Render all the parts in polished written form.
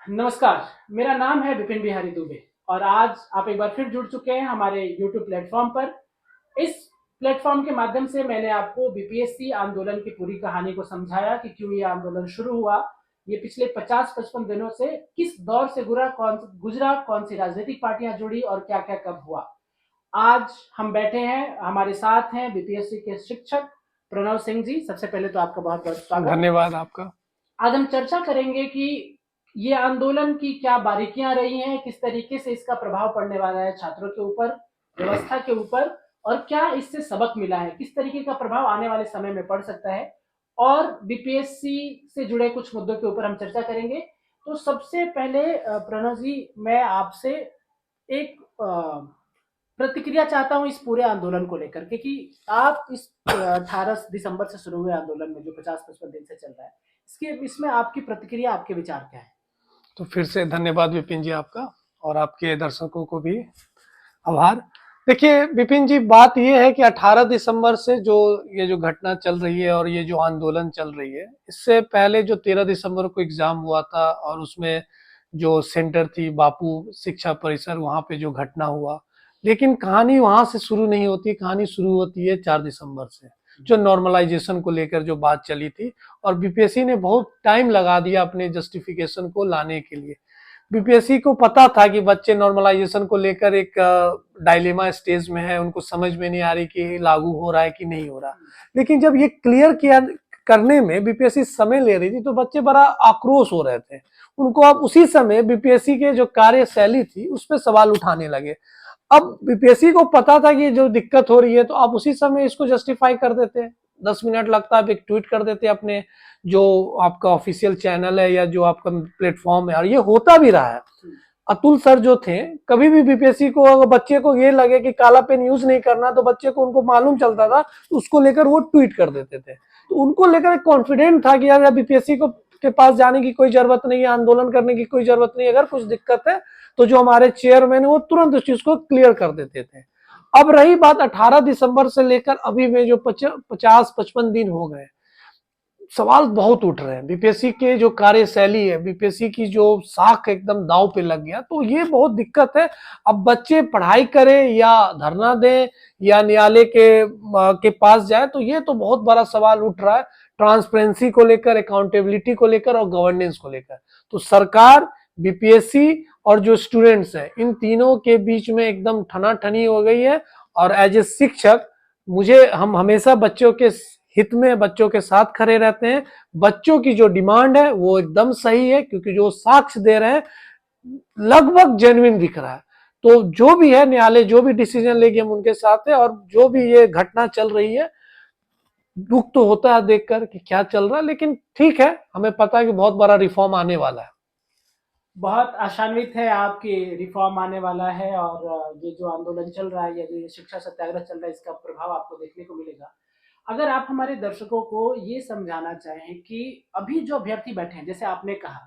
नमस्कार। मेरा नाम है विपिन बिहारी दुबे और आज आप एक बार फिर जुड़ चुके हैं हमारे YouTube प्लेटफॉर्म पर। इस प्लेटफॉर्म के माध्यम से मैंने आपको बीपीएससी आंदोलन की पूरी कहानी को समझाया कि क्यों ये आंदोलन शुरू हुआ, ये पिछले 50-55 दिनों से किस दौर से गुजरा, कौन सी राजनीतिक पार्टियां जुड़ी और क्या क्या कब हुआ। आज हम बैठे हैं, हमारे साथ हैं बीपीएससी के शिक्षक प्रणव सिंह जी। सबसे पहले तो आपका बहुत बहुत स्वागत। धन्यवाद आपका। आज हम चर्चा करेंगे कि ये आंदोलन की क्या बारीकियां रही हैं, किस तरीके से इसका प्रभाव पड़ने वाला है छात्रों के ऊपर, व्यवस्था के ऊपर, और क्या इससे सबक मिला है, किस तरीके का प्रभाव आने वाले समय में पड़ सकता है, और बीपीएससी से जुड़े कुछ मुद्दों के ऊपर हम चर्चा करेंगे। तो सबसे पहले प्रणव जी, मैं आपसे एक प्रतिक्रिया चाहता हूं इस पूरे आंदोलन को लेकर के कि आप इस 18 दिसंबर से शुरू हुए आंदोलन में जो 50-55 दिन से चल रहा है, इसके इसमें आपकी प्रतिक्रिया, आपके विचार क्या है? तो फिर से धन्यवाद विपिन जी आपका, और आपके दर्शकों को भी आभार। देखिए विपिन जी, बात ये है कि 18 दिसंबर से ये जो घटना चल रही है और ये जो आंदोलन चल रही है, इससे पहले जो 13 दिसंबर को एग्जाम हुआ था और उसमें जो सेंटर थी बापू शिक्षा परिसर, वहां पे जो घटना हुआ, लेकिन कहानी वहां से शुरू नहीं होती। कहानी शुरू होती है 4 दिसंबर से, जो नॉर्मलाइजेशन को लेकर जो बात चली थी। और बीपीएससी ने बहुत टाइम लगा दिया अपने जस्टिफिकेशन को लाने के लिए। बीपीएससी को पता था कि बच्चे नॉर्मलाइजेशन को लेकर एक डायलेमा स्टेज में है, उनको समझ में नहीं आ रही कि लागू हो रहा है कि नहीं हो रहा। लेकिन जब ये क्लियर किया करने में बीपीएससी समय ले रही थी, तो बच्चे बड़ा आक्रोश हो रहे थे। उनको अब उसी समय बीपीएससी के जो कार्यशैली थी उस पर सवाल उठाने लगे। अब बीपीएससी को पता था कि जो दिक्कत हो रही है, तो आप उसी समय इसको जस्टिफाई कर देते। 10 मिनट लगता है, एक ट्वीट कर देते अपने जो आपका ऑफिशियल चैनल है या जो आपका प्लेटफॉर्म है, और ये होता भी रहा है। अतुल सर जो थे, कभी भी बीपीएससी को अगर बच्चे को ये लगे कि काला पेन यूज नहीं करना, तो बच्चे को उनको मालूम चलता था, तो उसको लेकर वो ट्वीट कर देते थे। तो उनको लेकर एक कॉन्फिडेंट था कि यार बीपीएससी को के पास जाने की कोई जरूरत नहीं है, आंदोलन करने की कोई जरूरत नहीं है। अगर कुछ दिक्कत है तो जो हमारे चेयरमैन है वो तुरंत उस चीज को क्लियर कर देते थे। अब रही बात 18 दिसंबर से लेकर अभी में जो 50-55 दिन हो गए, सवाल बहुत उठ रहे हैं। बीपीएससी के जो कार्यशैली है, बीपीएससी की जो साख एकदम दांव पे लग गया, तो ये बहुत दिक्कत है। अब बच्चे पढ़ाई करें या धरना दें या न्यायालय के पास जाए, तो ये तो बहुत बड़ा सवाल उठ रहा है, ट्रांसपेरेंसी को लेकर, अकाउंटेबिलिटी को लेकर और गवर्नेंस को लेकर। तो सरकार, बीपीएससी और जो स्टूडेंट्स हैं, इन तीनों के बीच में एकदम ठनाठनी हो गई है। और एज ए शिक्षक, हम हमेशा बच्चों के हित में, बच्चों के साथ खड़े रहते हैं। बच्चों की जो डिमांड है वो एकदम सही है, क्योंकि जो साक्ष्य दे रहे हैं लगभग जेन्युइन दिख रहा है। तो जो भी है, न्यायालय जो भी डिसीजन लेगी हम उनके साथ है। और जो भी ये घटना चल रही है, दुख तो होता है देखकर कि क्या चल रहा है, लेकिन ठीक है, हमें पता है कि बहुत बड़ा रिफॉर्म आने वाला है। बहुत आशान्वित है आपकी रिफॉर्म आने वाला है, और ये जो आंदोलन चल रहा है या जो ये शिक्षा सत्याग्रह चल रहा है, इसका प्रभाव आपको देखने को मिलेगा। अगर आप हमारे दर्शकों को ये समझाना चाहें कि अभी जो अभ्यर्थी बैठे हैं, जैसे आपने कहा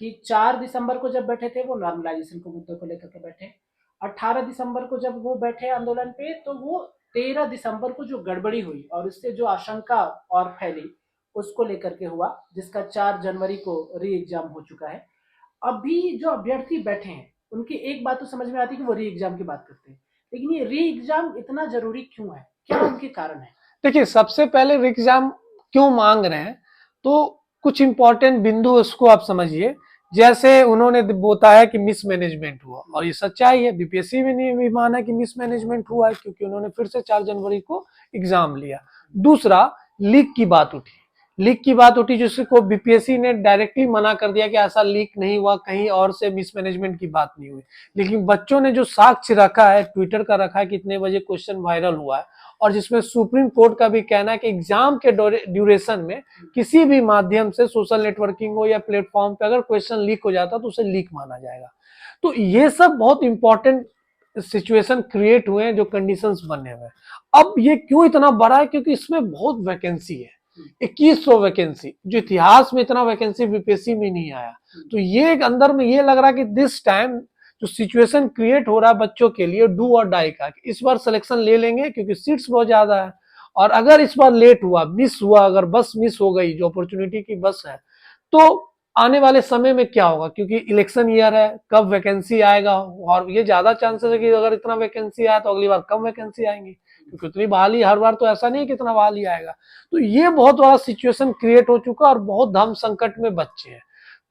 कि 4 दिसंबर को जब बैठे थे वो नॉर्मलाइजेशन को मुद्दों को लेकर के बैठे, 18 दिसंबर को जब वो बैठे आंदोलन पे, तो वो 13 दिसंबर को जो गड़बड़ी हुई और उससे जो आशंका और फैली, उसको लेकर के हुआ, जिसका 4 जनवरी को री एग्जाम हो चुका है। अभी जो अभ्यर्थी बैठे हैं उनकी एक बात तो समझ में आती है कि वो री एग्जाम की बात करते हैं, लेकिन ये री एग्जाम इतना जरूरी क्यों है, क्या उनके कारण है? देखिए, सबसे पहले एग्जाम क्यों मांग रहे हैं, तो कुछ इंपॉर्टेंट बिंदु उसको आप समझिए। जैसे उन्होंने बताया कि मिसमैनेजमेंट हुआ, और ये सच्चाई है। बीपीएससी में नहीं भी माना कि मिसमैनेजमेंट हुआ है, क्योंकि उन्होंने फिर से 4 जनवरी को एग्जाम लिया। दूसरा, लीक की बात उठी। लीक की बात उठी जिसको बीपीएससी ने डायरेक्टली मना कर दिया कि ऐसा लीक नहीं हुआ, कहीं और से मिसमैनेजमेंट की बात नहीं हुई। लेकिन बच्चों ने जो साक्ष्य रखा है, ट्विटर का रखा है, कितने बजे क्वेश्चन वायरल हुआ है, और जिसमें सुप्रीम कोर्ट का भी कहना है कि एग्जाम के ड्यूरेशन में किसी भी माध्यम से, सोशल नेटवर्किंग हो या प्लेटफॉर्म पे, अगर क्वेश्चन लीक हो जाता तो उसे लीक माना जाएगा। तो ये सब बहुत इंपॉर्टेंट सिचुएशन क्रिएट हुए हैं, जो कंडीशंस बने हुए हैं। अब ये क्यों इतना बड़ा है, क्योंकि इसमें बहुत वैकेंसी है, 2100 वैकेंसी, जो इतिहास में इतना वैकेंसी बीपीएससी में नहीं आया। तो ये एक अंदर में ये लग रहा है कि दिस टाइम जो सिचुएशन क्रिएट हो रहा है बच्चों के लिए, डू और डाई का, इस बार सिलेक्शन ले लेंगे, क्योंकि सीट्स बहुत ज्यादा है। और अगर इस बार लेट हुआ, मिस हुआ, अगर बस मिस हो गई, जो अपॉर्चुनिटी की बस है, तो आने वाले समय में क्या होगा, क्योंकि इलेक्शन ईयर है, कब वैकेंसी आएगा, और ये ज्यादा चांसेस है कि अगर इतना वैकेंसी आया तो अगली बार कम वैकेंसी आएंगी, क्योंकि उतनी बहाली हर बार तो ऐसा नहीं है कि इतना बहाली आएगा। तो ये बहुत बड़ा सिचुएशन क्रिएट हो चुका और बहुत धर्म संकट में बच्चे हैं।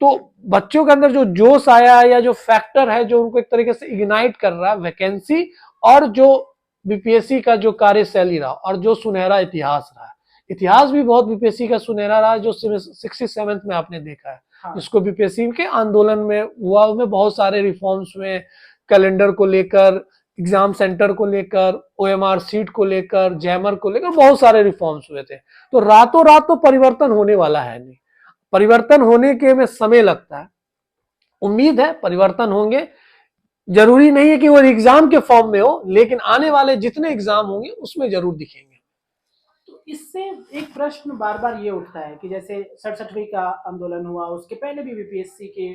तो बच्चों के अंदर जो जोश आया है या जो फैक्टर है जो उनको एक तरीके से इग्नाइट कर रहा है, वैकेंसी और जो बीपीएससी का जो कार्यशैली रहा और जो सुनहरा इतिहास रहा, इतिहास भी बहुत बीपीएससी का सुनहरा रहा, जो 67th में आपने देखा है। हाँ। जिसको बीपीएससी के आंदोलन में हुआ, उसमें बहुत सारे रिफॉर्म्स हुए, कैलेंडर को लेकर, एग्जाम सेंटर को लेकर, ओएमआर सीट को लेकर, जैमर को लेकर बहुत सारे रिफॉर्म्स हुए थे। तो रातों रात तो परिवर्तन होने वाला है नहीं, परिवर्तन होने के में समय लगता है। उम्मीद है परिवर्तन होंगे, जरूरी नहीं है कि वो एग्जाम के फॉर्म में हो, लेकिन आने वाले जितने एग्जाम होंगे उसमें जरूर दिखेंगे। तो इससे एक प्रश्न बार बार ये उठता है कि जैसे 67वीं का आंदोलन हुआ, उसके पहले भी बीपीएससी के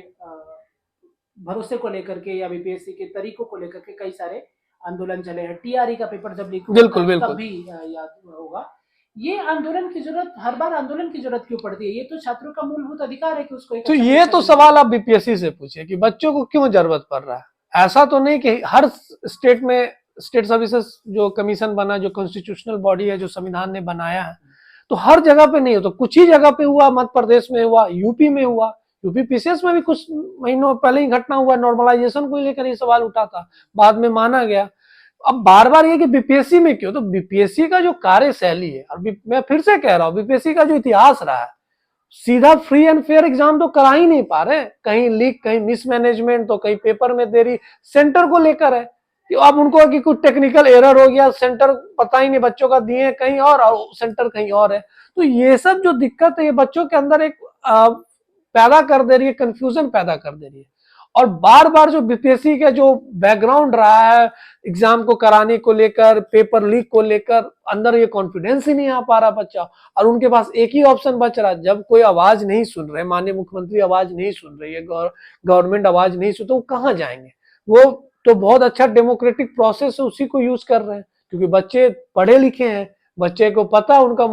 भरोसे को लेकर के या बीपीएससी के तरीकों को लेकर के कई सारे आंदोलन चले हैं। टीआरई का पेपर जब लीक हुआ तब भी याद होगा। ये आंदोलन की जरूरत, हर बार आंदोलन की जरूरत क्यों पड़ती है? ये तो छात्रों का मूलभूत अधिकार है कि उसको तो ये तो सवाल आप बीपीएससी से पूछिए कि बच्चों को क्यों जरूरत पड़ रहा है। ऐसा तो नहीं कि हर स्टेट में स्टेट सर्विसेज जो कमीशन बना, जो कॉन्स्टिट्यूशनल बॉडी है, जो संविधान ने बनाया है, तो हर जगह पे नहीं हो, तो कुछ ही जगह पे हुआ, मध्य प्रदेश में हुआ, यूपी में हुआ, यूपी पीसीएस में भी कुछ महीनों पहले ही घटना हुआ, नॉर्मलाइजेशन को लेकर ये सवाल उठा था, बाद में माना गया। अब बार बार ये कि बीपीएससी में क्यों, तो बीपीएससी का जो कार्यशैली है, और मैं फिर से कह रहा हूं, बीपीएससी का जो इतिहास रहा है, सीधा फ्री एंड फेयर एग्जाम तो करा ही नहीं पा रहे, कहीं लीक, कहीं मिसमैनेजमेंट, तो कहीं पेपर में देरी, सेंटर को लेकर है कि अब उनको कि कुछ टेक्निकल एरर हो गया, सेंटर पता ही नहीं बच्चों का दिए कहीं और सेंटर कहीं और है। तो ये सब जो दिक्कत है ये बच्चों के अंदर एक पैदा कर दे रही है, कंफ्यूजन पैदा कर दे रही है। और बार बार जो बीपीएससी का जो बैकग्राउंड रहा है एग्जाम को कराने को लेकर, पेपर लीक को लेकर, अंदर ये कॉन्फिडेंस ही नहीं आ पा रहा बच्चा, और उनके पास एक ही ऑप्शन बच रहा, जब कोई आवाज नहीं सुन रहे, माननीय मुख्यमंत्री आवाज नहीं सुन रही है, गवर्नमेंट आवाज नहीं सुन, तो वो कहाँ जाएंगे? वो तो बहुत अच्छा डेमोक्रेटिक प्रोसेस है, उसी को यूज कर रहे हैं, क्योंकि बच्चे पढ़े लिखे हैं, बच्चे को पता उनका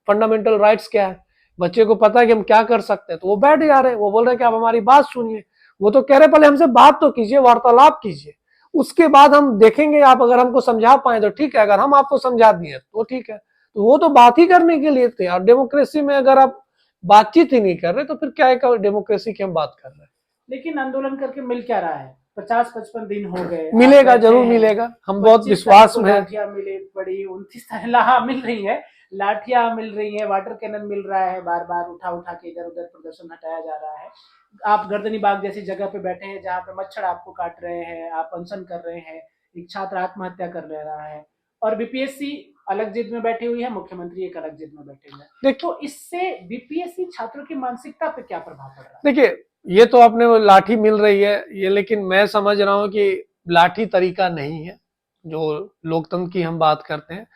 फंडामेंटल राइट्स क्या है, बच्चे को पता है कि हम क्या कर सकते हैं, तो वो बैठ जा रहे हैं, वो बोल रहे हैं कि आप हमारी बात सुनिए। वो तो कह रहे पहले हमसे बात तो कीजिए, वार्तालाप कीजिए, उसके बाद हम देखेंगे, आप अगर हमको समझा पाए तो ठीक है, अगर हम आपको समझा दिए तो ठीक है। तो वो तो बात ही करने के लिए थे, और डेमोक्रेसी में अगर आप बातचीत ही नहीं कर रहे तो फिर क्या है डेमोक्रेसी की हम बात कर रहे हैं। लेकिन आंदोलन करके मिल क्या रहा है? 50-55 दिन हो गए, मिलेगा, जरूर मिलेगा, हम बहुत विश्वास में। लाठियां मिले बड़ी, 29 लाहा मिल रही है, लाठियां मिल रही है, वाटर कैनन मिल रहा है, बार बार उठा उठा के इधर उधर प्रदर्शन हटाया जा रहा है। आप गर्दनी बाग जैसी जगह पे बैठे हैं जहाँ पे मच्छर आपको काट रहे हैं, आप अनशन कर रहे हैं, एक छात्र आत्महत्या कर ले रहा है, और बीपीएससी अलग जिद में बैठी हुई है, मुख्यमंत्री एक अलग जिद में बैठे हुए हैं। तो इससे बीपीएससी छात्रों की मानसिकता पे क्या प्रभाव पड़ रहा है? देखिए, ये तो आपने वो लाठी मिल रही है ये, लेकिन मैं समझ रहा हूँ कि लाठी तरीका नहीं है जो लोकतंत्र की हम बात करते हैं।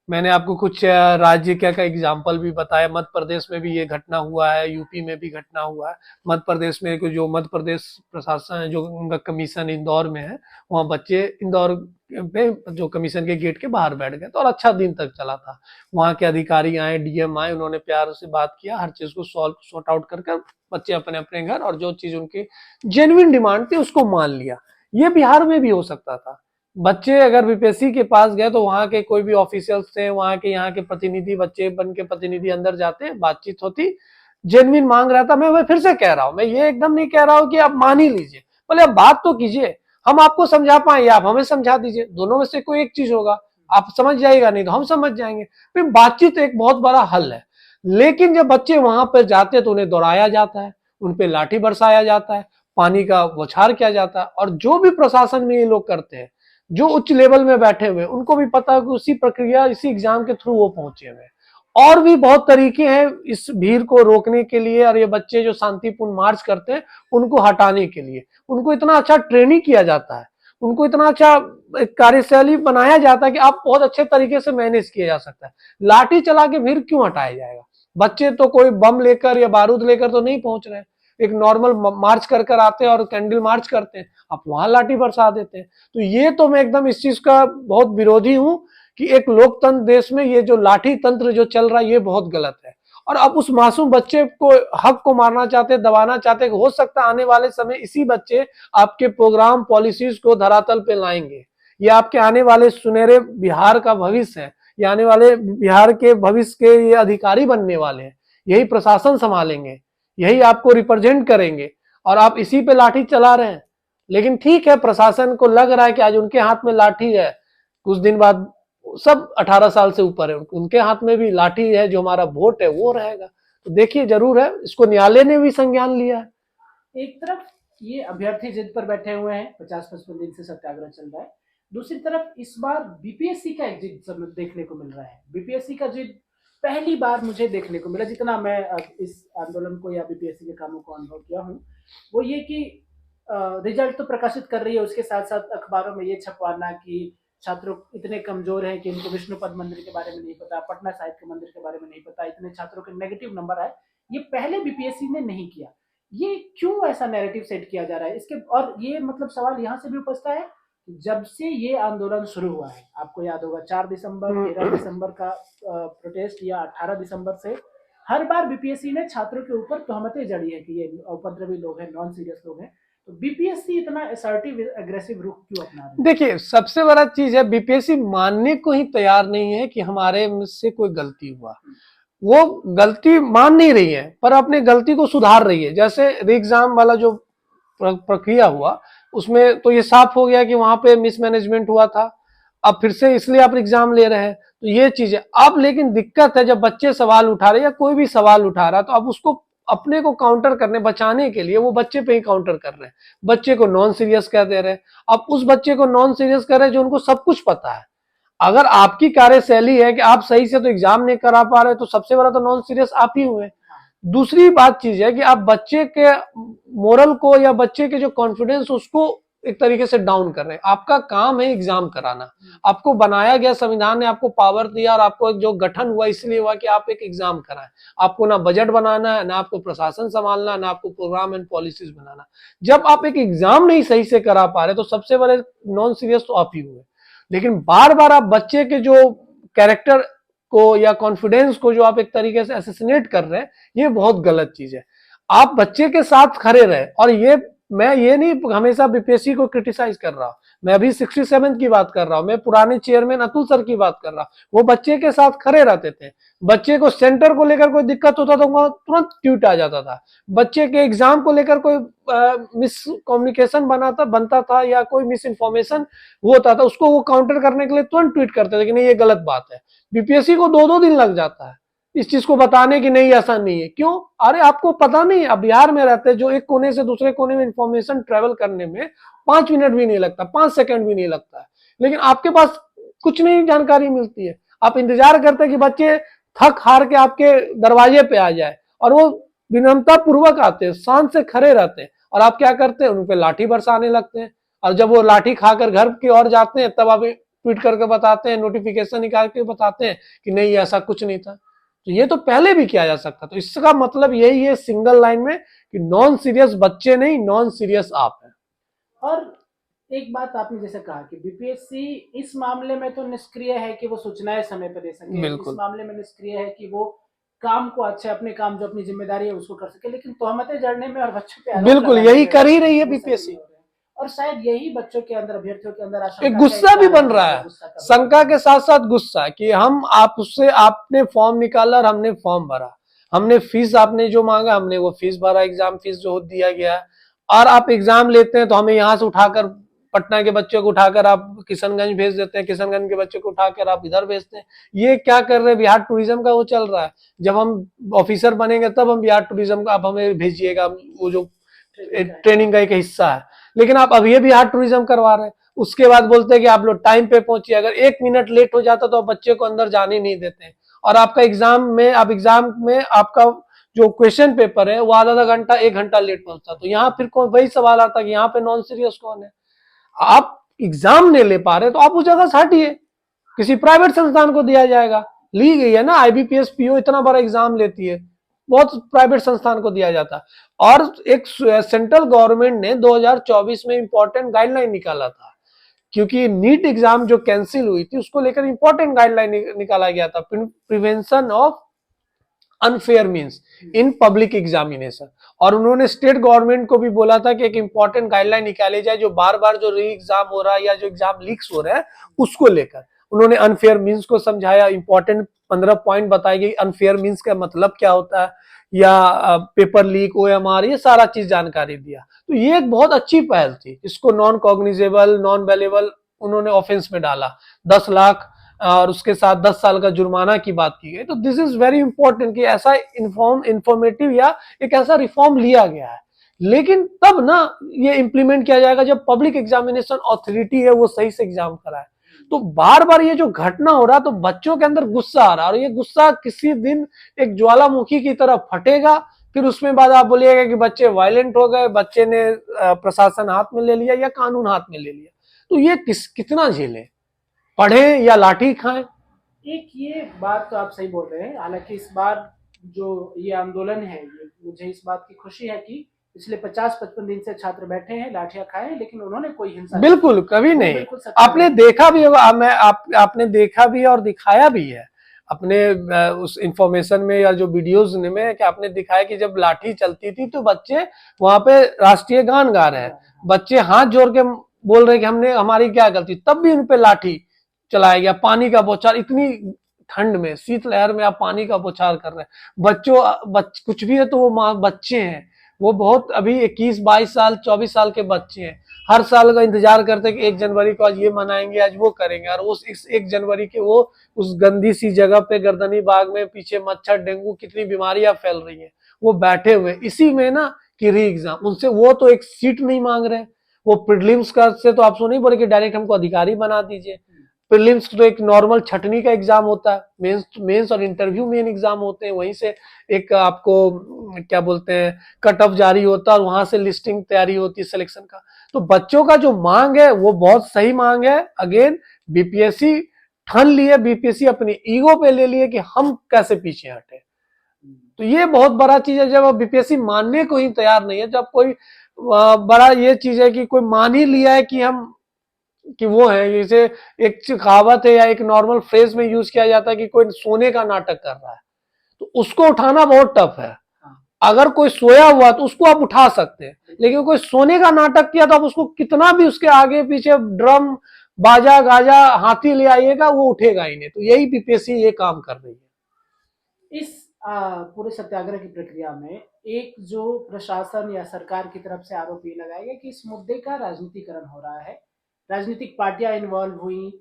मैंने आपको कुछ राज्य का एग्जाम्पल भी बताया, मध्य प्रदेश में भी ये घटना हुआ है, यूपी में भी घटना हुआ है। मध्य प्रदेश में जो मध्य प्रदेश प्रशासन जो उनका कमीशन इंदौर में है, वहाँ बच्चे इंदौर में जो कमीशन के गेट के बाहर बैठ गए, तो और अच्छा दिन तक चला था। वहाँ के अधिकारी आए, डीएम आए, उन्होंने प्यार से बात किया, हर चीज को सॉर्ट आउट कर बच्चे अपने अपने घर, और जो चीज उनकी जेन्युइन डिमांड थी उसको मान लिया। ये बिहार में भी हो सकता था। बच्चे अगर बीपीएससी के पास गए तो वहां के कोई भी ऑफिशियल्स थे, वहां के यहाँ के प्रतिनिधि, बच्चे बन के प्रतिनिधि अंदर जाते, बातचीत होती, जेन्युइन मांग रहता। मैं फिर से कह रहा हूं, मैं ये एकदम नहीं कह रहा हूं कि आप मान ही लीजिए, बोले आप बात तो कीजिए, हम आपको समझा पाए या आप हमें समझा दीजिए, दोनों में से कोई एक चीज होगा, आप समझ जाएगा, नहीं तो हम समझ जाएंगे। फिर बातचीत एक बहुत बड़ा हल है। लेकिन जब बच्चे वहां पर जाते तो उन्हें दौड़ाया जाता है, उनपे लाठी बरसाया जाता है, पानी का बौछार किया जाता है, और जो भी प्रशासन में ये लोग करते हैं, जो उच्च लेवल में बैठे हुए, उनको भी पता है कि उसी प्रक्रिया, इसी एग्जाम के थ्रू वो पहुंचे हुए। और भी बहुत तरीके हैं इस भीड़ को रोकने के लिए, और ये बच्चे जो शांतिपूर्ण मार्च करते हैं उनको हटाने के लिए, उनको इतना अच्छा ट्रेनिंग किया जाता है, उनको इतना अच्छा कार्यशैली बनाया जाता है कि आप बहुत अच्छे तरीके से मैनेज किया जा सकता है। लाठी चला के भीड़ क्यों हटाया जाएगा? बच्चे तो कोई बम लेकर या बारूद लेकर तो नहीं पहुंच रहे, एक नॉर्मल मार्च कर आते हैं और कैंडल मार्च करते हैं, आप वहां लाठी बरसा देते हैं। तो ये तो मैं एकदम इस चीज का बहुत विरोधी हूं कि एक लोकतंत्र देश में ये जो लाठी तंत्र जो चल रहा है ये बहुत गलत है। और अब उस मासूम बच्चे को हक को मारना चाहते, दबाना चाहते। हो सकता है आने वाले समय इसी बच्चे आपके प्रोग्राम पॉलिसीज को धरातल पे लाएंगे। ये आपके आने वाले सुनहरे बिहार का भविष्य है, ये आने वाले बिहार के भविष्य के ये अधिकारी बनने वाले हैं, यही प्रशासन संभालेंगे, यही आपको रिप्रेजेंट करेंगे, और आप इसी पे लाठी चला रहे हैं। लेकिन ठीक है, प्रशासन को लग रहा है कि आज उनके हाथ में लाठी है, कुछ दिन बाद सब 18 साल से ऊपर है, उनके हाथ में भी लाठी है, जो हमारा वोट है वो रहेगा। तो देखिए, जरूर है, इसको न्यायालय ने भी संज्ञान लिया है। एक तरफ ये अभ्यर्थी जिद पर बैठे हुए हैं, 50-55 दिन से सत्याग्रह चल रहा है। दूसरी तरफ इस बार बीपीएससी का एक जिद देखने को मिल रहा है। बीपीएससी का जिद पहली बार मुझे देखने को मिला, जितना मैं इस आंदोलन को या बीपीएससी के कामों को अनुभव किया हूँ, वो ये कि रिजल्ट तो प्रकाशित कर रही है, उसके साथ साथ अखबारों में ये छपवाना कि छात्रों इतने कमजोर हैं कि इनको विष्णुपद मंदिर के बारे में नहीं पता, पटना साहिब के मंदिर के बारे में नहीं पता, इतने छात्रों के नेगेटिव नंबर आए। ये पहले बीपीएससी ने नहीं किया। ये क्यों ऐसा नैरेटिव सेट किया जा रहा है इसके? और ये मतलब सवाल यहाँ से भी उपजता है, जब से ये आंदोलन शुरू हुआ है, आपको याद होगा 4 दिसंबर 13 दिसंबर का प्रोटेस्ट या 18 दिसंबर से हर बार बीपीएससी ने छात्रों के ऊपर तोहमतें जड़ी है कि ये उपद्रवी लोग हैं, नॉन सीरियस लोग हैं। तो बीपीएससी इतना असर्टिव एग्रेसिव रुख क्यों अपना रही है? देखिए, सबसे बड़ा चीज है, बीपीएससी मानने को ही तैयार नहीं है कि हमारे से कोई गलती हुआ। वो गलती मान नहीं रही है, पर अपने गलती को सुधार रही है। जैसे एग्जाम वाला जो प्रक्रिया हुआ, उसमें तो ये साफ हो गया कि वहां पे मिसमैनेजमेंट हुआ था। अब फिर से इसलिए आप एग्जाम ले रहे हैं, तो ये चीज है। अब लेकिन दिक्कत है, जब बच्चे सवाल उठा रहे हैं या कोई भी सवाल उठा रहा है, तो अब उसको अपने को काउंटर करने, बचाने के लिए वो बच्चे पे ही काउंटर कर रहे हैं, बच्चे को नॉन सीरियस कह दे रहे हैं। अब उस बच्चे को नॉन सीरियस कर रहे हैं जो उनको सब कुछ पता है। अगर आपकी कार्यशैली है कि आप सही से तो एग्जाम नहीं करा पा रहे, तो सबसे बड़ा तो नॉन सीरियस आप ही हुए। दूसरी बात चीज है कि आप बच्चे के मोरल को या बच्चे के जो कॉन्फिडेंस उसको एक तरीके से डाउन कर रहे हैं। आपका काम है एग्जाम कराना, आपको बनाया गया, संविधान ने आपको पावर दिया, और आपको जो गठन हुआ इसलिए हुआ कि आप एक एग्जाम कराएं। आपको ना बजट बनाना है, ना आपको प्रशासन संभालना, ना आपको प्रोग्राम एंड पॉलिसीज बनाना। जब आप एक एग्जाम नहीं सही से करा पा रहे, तो सबसे बड़े नॉन सीरियस तो आप ही हुए। लेकिन बार बार आप बच्चे के जो कैरेक्टर को या कॉन्फिडेंस को जो आप एक तरीके से असैसिनेट कर रहे हैं, ये बहुत गलत चीज है। आप बच्चे के साथ खड़े रहे, और ये मैं ये नहीं हमेशा बीपीएससी को क्रिटिसाइज कर रहा हूं, मैं अभी 67 की बात कर रहा हूं, मैं पुराने चेयरमैन अतुल सर की बात कर रहा हूं। वो बच्चे के साथ खड़े रहते थे, बच्चे को सेंटर को लेकर कोई दिक्कत होता था वहां तुरंत ट्वीट आ जाता था, बच्चे के एग्जाम को लेकर कोई मिस कम्युनिकेशन बनता था या कोई मिस इन्फॉर्मेशन होता था, उसको वो काउंटर करने के लिए तुरंत ट्वीट करते थे कि नहीं ये गलत बात है। बीपीएससी को 2-2 दिन लग जाता है इस चीज को बताने की नहीं ऐसा नहीं है। क्यों? अरे आपको पता नहीं, अब बिहार में रहते जो एक कोने से दूसरे कोने में इंफॉर्मेशन ट्रेवल करने में 5 मिनट भी नहीं लगता, 5 सेकंड भी नहीं लगता है, लेकिन आपके पास कुछ नहीं जानकारी मिलती है। आप इंतजार करते हैं कि बच्चे थक हार के आपके दरवाजे पे आ जाए, और वो विनम्रता पूर्वक आते हैं, शांत से खड़े रहते हैं, और आप क्या करते हैं, उन पे लाठी बरसाने लगते हैं। और जब वो लाठी खाकर घर की ओर जाते हैं, तब आप ट्वीट करके बताते हैं, नोटिफिकेशन निकाल के बताते हैं कि नहीं ऐसा कुछ नहीं था। तो ये तो पहले भी किया जा सकता। तो इसका मतलब यही है सिंगल लाइन में कि नॉन सीरियस बच्चे नहीं, नॉन सीरियस आप हैं। और एक बात आपने जैसे कहा कि बीपीएससी इस मामले में तो निष्क्रिय है कि वो सूचनाएं समय पर दे सके, इस मामले में निष्क्रिय है कि वो काम को अच्छे, अपने काम जो अपनी जिम्मेदारी है उसको कर सके, लेकिन तोहमतें जड़ने में और बच्चों पे बिल्कुल यही कर ही रही है बीपीएससी। और शायद यही बच्चों के अंदर, अभ्यर्थियों के अंदर एक गुस्सा भी बन रहा है, शंका के साथ साथ गुस्सा, कि हम आप उससे आपने फॉर्म निकाला और हमने फॉर्म भरा, हमने फीस आपने जो मांगा हमने वो फीस भरा, एग्जाम फीस जो दिया गया है, और आप एग्जाम लेते हैं तो हमें यहाँ से उठाकर पटना के बच्चों को उठाकर आप किशनगंज भेज देते हैं, किशनगंज के बच्चों को उठाकर आप इधर भेजते हैं। ये क्या कर रहे हैं? बिहार टूरिज्म का वो चल रहा है, जब हम ऑफिसर बनेंगे तब हम बिहार टूरिज्म का आप हमें भेजिएगा, वो जो ट्रेनिंग का एक हिस्सा है। लेकिन आप अभी बिहार टूरिज्म करवा रहे हैं, उसके बाद बोलते हैं कि आप लोग टाइम पे पहुंचिए, अगर 1 मिनट लेट हो जाता तो आप बच्चे को अंदर जाने नहीं देते हैं। और आपका एग्जाम में आपका जो क्वेश्चन पेपर है वो आधा घंटा 1 घंटा लेट पहुंचता। तो यहाँ फिर वही सवाल आता कि यहाँ पे नॉन सीरियस कौन है? आप एग्जाम नहीं ले पा रहे तो आप उस जगह से हटिए, किसी प्राइवेट संस्थान को दिया जाएगा। ली गई है ना, आईबीपीएस पीओ इतना बड़ा एग्जाम लेती है, बहुत प्राइवेट संस्थान को दिया जाता है। और एक सेंट्रल गवर्नमेंट ने 2024 में इंपॉर्टेंट गाइडलाइन निकाला था, क्योंकि नीट एग्जाम जो कैंसिल हुई थी उसको लेकर इंपॉर्टेंट गाइडलाइन निकाला गया था, prevention of unfair means in public examination. और उन्होंने स्टेट गवर्नमेंट को भी बोला था कि एक इंपॉर्टेंट गाइडलाइन निकाली जाए जो बार बार जो री एग्जाम हो रहा है या जो एग्जाम लीक्स हो रहे हैं उसको लेकर। उन्होंने अनफेयर मीन्स को समझाया, इंपॉर्टेंट 15 पॉइंट बताई गई, अनफेयर मीन्स का मतलब क्या होता है, या पेपर लीक, OMR, ये सारा चीज जानकारी दिया। तो ये एक बहुत अच्छी पहल थी। इसको नॉन कॉग्निजेबल, नॉन वेलेबल उन्होंने ऑफेंस में डाला, 10 लाख और उसके साथ 10 साल का जुर्माना की बात की गई। तो दिस इज वेरी इंपॉर्टेंट कि ऐसा इंफॉर्मेटिव या एक ऐसा रिफॉर्म लिया गया है। लेकिन तब ना ये इंप्लीमेंट किया जाएगा जब पब्लिक एग्जामिनेशन अथॉरिटी है वो सही से एग्जाम कराए। तो बार बार ये जो घटना हो रहा तो बच्चों के अंदर गुस्सा आ रहा, और ये गुस्सा किसी दिन एक ज्वालामुखी की तरह फटेगा। फिर उसमें बाद आप बोलिएगा कि बच्चे वायलेंट हो गए, बच्चे ने प्रशासन हाथ में ले लिया या कानून हाथ में ले लिया। तो ये कितना झेले, पढ़े या लाठी खाएं। एक ये बात तो आप सही बोल रहे हैं। हालांकि इस बार जो ये आंदोलन है, ये मुझे इस बात की खुशी है कि पिछले 50-55 दिन से छात्र बैठे हैं, लाठियां खाए, लेकिन उन्होंने कोई हिंसा बिल्कुल कभी नहीं। बिल्कुल आपने देखा भी होगा, आपने देखा भी और दिखाया भी है अपने उस इंफॉर्मेशन में या जो वीडियोज में, कि आपने दिखाया कि जब लाठी चलती थी तो बच्चे वहां पे राष्ट्रीय गान गा रहे हैं, बच्चे हाथ जोड़ के बोल रहे कि हमने हमारी क्या गलती, तब भी उन पे लाठी चलाया गया। पानी का बौछार, इतनी ठंड में, शीतलहर में आप पानी का बौछार कर रहे हैं। कुछ भी है तो वो बच्चे हैं, वो बहुत अभी 21-22 साल 24 साल के बच्चे हैं। हर साल का इंतजार करते हैं कि 1 जनवरी को आज ये मनाएंगे, आज वो करेंगे, और उस 1 जनवरी के वो उस गंदी सी जगह पे गर्दनी बाग में पीछे मच्छर, डेंगू, कितनी बीमारियां फैल रही हैं, वो बैठे हुए इसी में ना कि री एग्जाम। उनसे वो तो एक सीट नहीं मांग रहे, वो प्रीलिम्स का से तो आप सुन नहीं बोले कि डायरेक्ट हमको अधिकारी बना दीजिए। प्रीलिम्स तो एक नॉर्मल छटनी का एग्जाम होता है, मेंस और इंटरव्यू मेन एग्जाम होते हैं, वहीं से एक आपको क्या बोलते हैं कट ऑफ जारी होता है और वहां से लिस्टिंग तैयारी होती है सिलेक्शन का। तो बच्चों का जो मांग है वो बहुत सही मांग है। अगेन बीपीएससी ठान लिए, बीपीएससी अपनी ईगो पे ले लिए कि हम कैसे पीछे हटे। तो ये बहुत बड़ा चीज है जब बीपीएससी मानने को ही तैयार नहीं है। जब कोई बड़ा ये चीज है कि कोई मान ही लिया है कि हम कि वो है, जैसे एक कहावत है या एक नॉर्मल फ्रेज में यूज किया जाता है कि कोई सोने का नाटक कर रहा है, तो उसको उठाना बहुत टफ है। अगर कोई सोया हुआ तो उसको आप उठा सकते हैं, लेकिन कोई सोने का नाटक किया तो आप उसको कितना भी उसके आगे पीछे ड्रम बाजा गाजा हाथी ले आइएगा वो उठेगा ही नहीं। तो यही बीपीएससी ये काम कर रही है। इस पूरे सत्याग्रह की प्रक्रिया में एक जो प्रशासन या सरकार की तरफ से आरोप ये लगाया गया कि इस मुद्दे का राजनीतिकरण हो रहा है, राजनीतिक पार्टियां इन्वॉल्व हुई।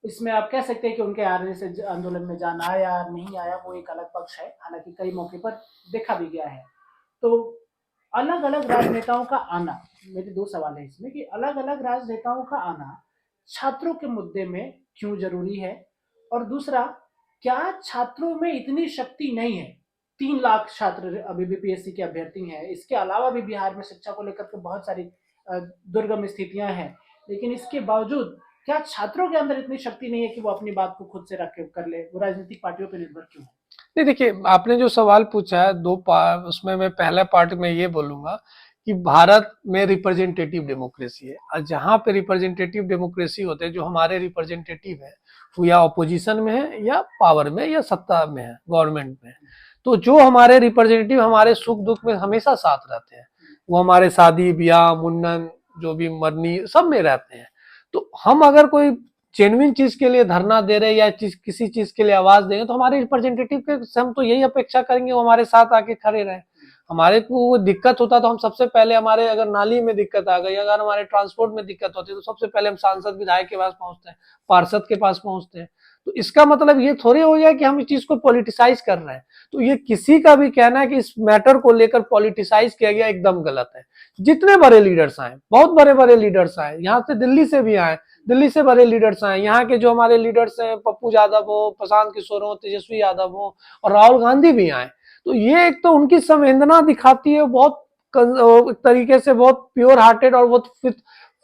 इसमें आप कह सकते हैं कि उनके आने से आंदोलन में जाना आया नहीं आया वो एक अलग पक्ष है, हालांकि कई मौके पर देखा भी गया है। तो अलग अलग राजनेताओं का आना, मेरे 2 सवाल है इसमें कि अलग अलग राजनेताओं का आना छात्रों के मुद्दे में क्यों जरूरी है, और दूसरा, क्या छात्रों में इतनी शक्ति नहीं है? 3 लाख छात्र अभी बीपीएससी के अभ्यर्थी हैं, इसके अलावा भी बिहार में शिक्षा को लेकर के बहुत सारी दुर्गम स्थितियां हैं, लेकिन इसके बावजूद क्या छात्रों के अंदर इतनी शक्ति नहीं है कि वो अपनी बात को खुद से रख के कर ले? वो राजनीतिक पार्टियों पर निर्भर क्यों है? नहीं देखिए, आपने जो सवाल पूछा है उसमें मैं पहला पार्ट में ये बोलूंगा कि भारत में रिप्रेजेंटेटिव डेमोक्रेसी है, और जहां पे रिप्रेजेंटेटिव डेमोक्रेसी होते हैं, जो हमारे रिप्रेजेंटेटिव है वो या ऑपोजिशन में है या पावर में या सत्ता में है, गवर्नमेंट में। तो जो हमारे रिप्रेजेंटेटिव हमारे सुख दुख में हमेशा साथ रहते हैं, वो हमारे शादी ब्याह मुंडन जो भी मरनी सब में रहते हैं। तो हम अगर कोई जेन्युइन चीज के लिए धरना दे रहे हैं या किसी चीज के लिए आवाज देंगे तो हमारे रिप्रेजेंटेटिव के से हम तो यही अपेक्षा करेंगे वो हमारे साथ आके खड़े रहे। हमारे को वो दिक्कत होता तो हम सबसे पहले, हमारे अगर नाली में दिक्कत आ गई, अगर हमारे ट्रांसपोर्ट में दिक्कत होती है तो सबसे पहले हम सांसद विधायक के पास पहुंचते हैं, पार्षद के पास पहुंचते हैं। तो इसका मतलब ये थोड़ी हो जाए कि हम इस चीज को पॉलिटिसाइज कर रहे हैं। तो ये किसी का भी कहना है कि इस मैटर को लेकर पॉलिटिसाइज किया गया एकदम गलत है। जितने बड़े लीडर्स आए, बहुत बड़े बड़े लीडर्स आए, यहाँ से दिल्ली से भी आए, दिल्ली से बड़े लीडर्स आए, यहाँ के जो हमारे लीडर्स हैं पप्पू यादव हो, प्रशांत किशोर हो, तेजस्वी यादव हो और राहुल गांधी भी आए। तो ये एक तो उनकी संवेदना दिखाती है, बहुत तरीके से बहुत प्योर हार्टेड और बहुत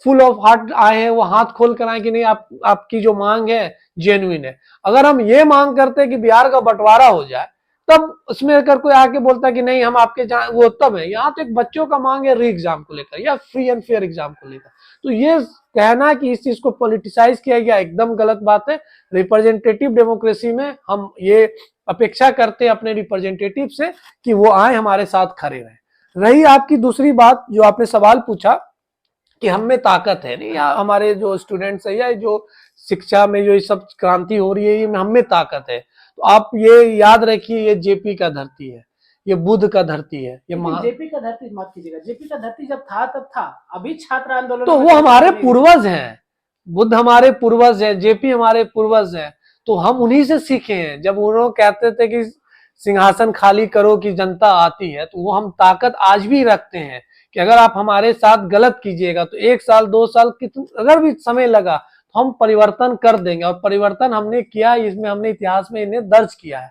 फुल ऑफ हार्ट आए हैं, वो हाथ खोल कर आए कि नहीं आपकी जो मांग है जेन्युइन है। अगर हम ये मांग करते हैं कि बिहार का बंटवारा हो जाए तब उसमें अगर कोई आके बोलता कि नहीं हम आपके वो तब है। यहाँ तो एक बच्चों का मांग है री एग्जाम को लेकर या फ्री एंड फेयर एग्जाम को लेकर। तो ये कहना कि इस चीज को पॉलिटिसाइज किया गया एकदम गलत बात है। रिप्रेजेंटेटिव डेमोक्रेसी में हम ये अपेक्षा करते हैं अपने रिप्रेजेंटेटिव से कि वो आए हमारे साथ खड़े रहे। रही आपकी दूसरी बात जो आपने सवाल पूछा कि हम में ताकत है नहीं, या हमारे जो स्टूडेंट्स है या जो शिक्षा में जो ये सब क्रांति हो रही है ये हम में ताकत है, तो आप ये याद रखिए ये जेपी का धरती है, ये बुद्ध का धरती है, ये जेपी का धरती मत कीजिएगा। जेपी का धरती जब था तब था, अभी छात्र आंदोलन तो वो हमारे पूर्वज हैं, बुद्ध हमारे पूर्वज हैं, जेपी हमारे पूर्वज हैं, तो हम उन्हीं से सीखे हैं। जब उन्होंने कहते थे कि सिंहासन खाली करो कि जनता आती है, तो वो हम ताकत आज भी रखते हैं कि अगर आप हमारे साथ गलत कीजिएगा तो 1 साल 2 साल अगर भी समय लगा तो हम परिवर्तन कर देंगे। और परिवर्तन हमने किया, इसमें हमने इतिहास में इन्हें दर्ज किया है।